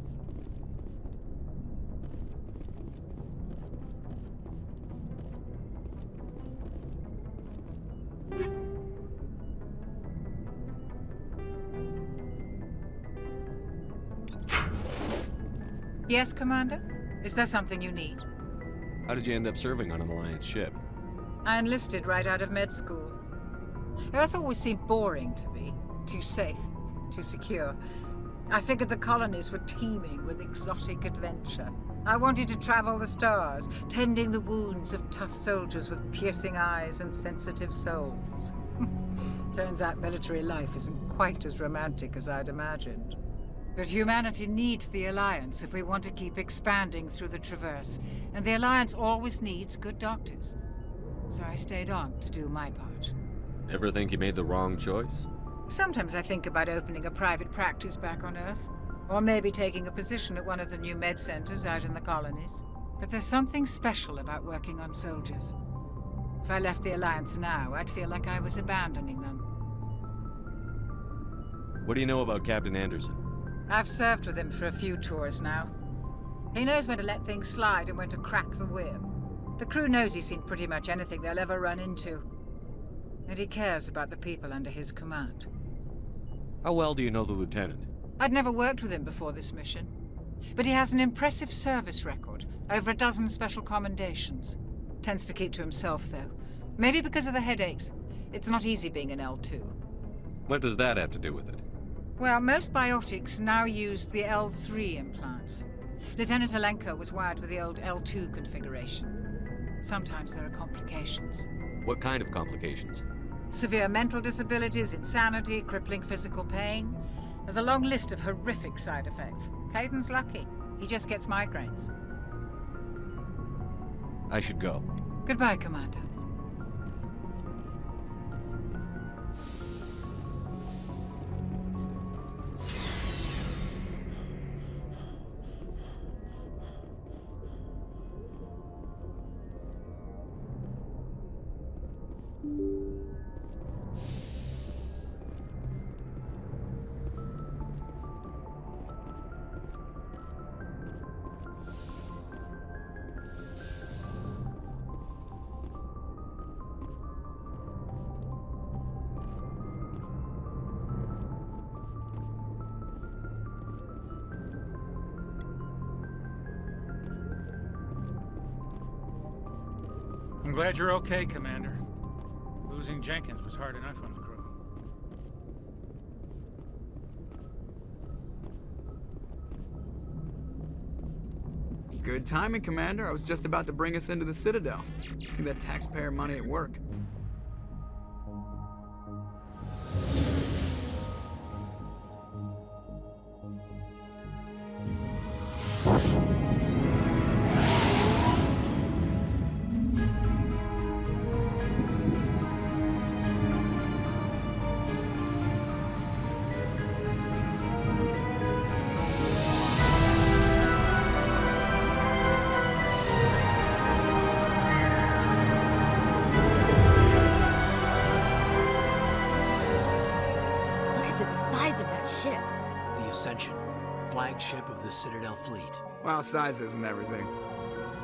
Speaker 10: Yes, Commander? Is there something you need?
Speaker 5: How did you end up serving on an Alliance ship?
Speaker 10: I enlisted right out of med school. Earth always seemed boring to me. Too safe, too secure. I figured the colonies were teeming with exotic adventure. I wanted to travel the stars, tending the wounds of tough soldiers with piercing eyes and sensitive souls. Turns out military life isn't quite as romantic as I'd imagined. But humanity needs the Alliance if we want to keep expanding through the Traverse, and the Alliance always needs good doctors. So I stayed on to do my part.
Speaker 5: Ever think you made the wrong choice?
Speaker 10: Sometimes I think about opening a private practice back on Earth, or maybe taking a position at one of the new med centers out in the colonies. But there's something special about working on soldiers. If I left the Alliance now, I'd feel like I was abandoning them.
Speaker 5: What do you know about Captain Anderson?
Speaker 10: I've served with him for a few tours now. He knows when to let things slide and when to crack the whip. The crew knows he's seen pretty much anything they'll ever run into. And he cares about the people under his command.
Speaker 5: How well do you know the Lieutenant?
Speaker 10: I'd never worked with him before this mission. But he has an impressive service record, over a dozen special commendations. Tends to keep to himself, though. Maybe because of the headaches. It's not easy being an L2.
Speaker 5: What does that have to do with it?
Speaker 10: Well, most biotics now use the L3 implants. Lieutenant Alenko was wired with the old L2 configuration. Sometimes there are complications.
Speaker 5: What kind of complications?
Speaker 10: Severe mental disabilities, insanity, crippling physical pain. There's a long list of horrific side effects. Caden's lucky. He just gets migraines.
Speaker 5: I should go.
Speaker 10: Goodbye, Commander.
Speaker 11: I'm glad you're okay, Commander. Losing Jenkins was hard enough on the crew.
Speaker 4: Good timing, Commander. I was just about to bring us into the Citadel. See that taxpayer money at work.
Speaker 7: Flagship of the Citadel fleet.
Speaker 4: Well, size isn't everything.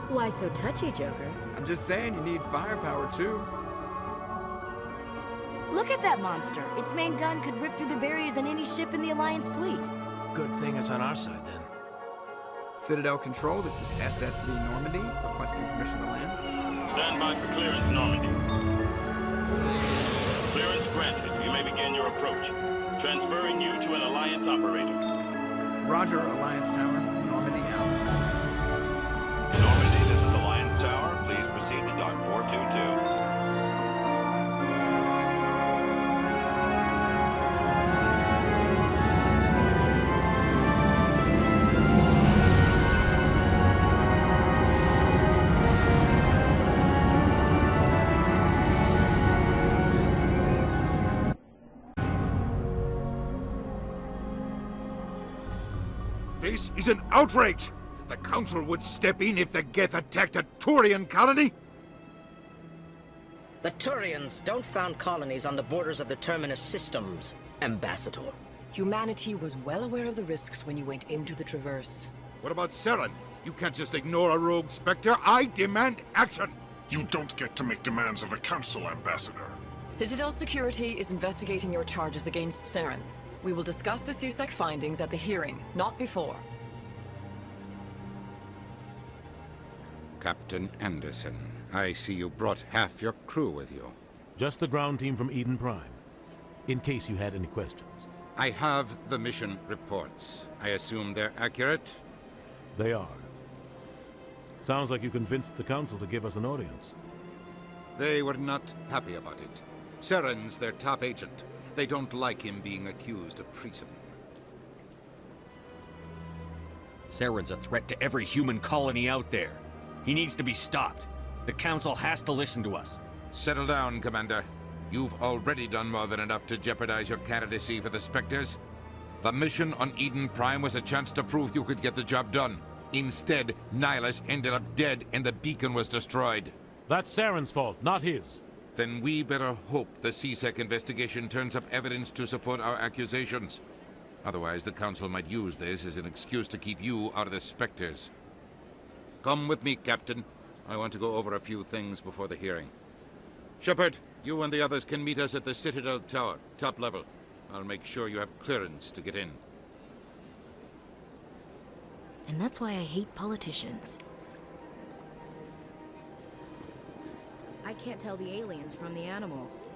Speaker 18: Why so touchy, Joker?
Speaker 4: I'm just saying you need firepower, too.
Speaker 14: Look at that monster. Its main gun could rip through the barriers in any ship in the Alliance fleet.
Speaker 7: Good thing it's on our side, then.
Speaker 4: Citadel Control, this is SSV Normandy, requesting permission to land.
Speaker 20: Stand by for clearance, Normandy. Clearance granted. You may begin your approach. Transferring you to an Alliance operator.
Speaker 4: Roger, Alliance Tower. Normandy out.
Speaker 20: Normandy, this is Alliance Tower. Please proceed to Dock 422.
Speaker 1: This is an outrage! The Council would step in if the Geth attacked a Turian colony?
Speaker 21: The Turians don't found colonies on the borders of the Terminus systems, Ambassador.
Speaker 22: Humanity was well aware of the risks when you went into the Traverse.
Speaker 1: What about Saren? You can't just ignore a rogue Spectre. I demand action!
Speaker 23: You don't get to make demands of a Council, Ambassador.
Speaker 22: Citadel Security is investigating your charges against Saren. We will discuss the CSEC findings at the hearing, not before.
Speaker 1: Captain Anderson, I see you brought half your crew with you.
Speaker 12: Just the ground team from Eden Prime, in case you had any questions.
Speaker 1: I have the mission reports. I assume they're accurate?
Speaker 12: They are. Sounds like you convinced the Council to give us an audience.
Speaker 1: They were not happy about it. Saren's their top agent. They don't like him being accused of treason.
Speaker 5: Saren's a threat to every human colony out there. He needs to be stopped. The Council has to listen to us.
Speaker 1: Settle down, Commander. You've already done more than enough to jeopardize your candidacy for the Spectres. The mission on Eden Prime was a chance to prove you could get the job done. Instead, Nihilus ended up dead and the beacon was destroyed.
Speaker 12: That's Saren's fault, not his.
Speaker 1: Then we better hope the CSEC investigation turns up evidence to support our accusations. Otherwise, the Council might use this as an excuse to keep you out of the Spectres. Come with me, Captain. I want to go over a few things before the hearing. Shepard, you and the others can meet us at the Citadel Tower, top level. I'll make sure you have clearance to get in.
Speaker 18: And that's why I hate politicians. I can't tell the aliens from the animals.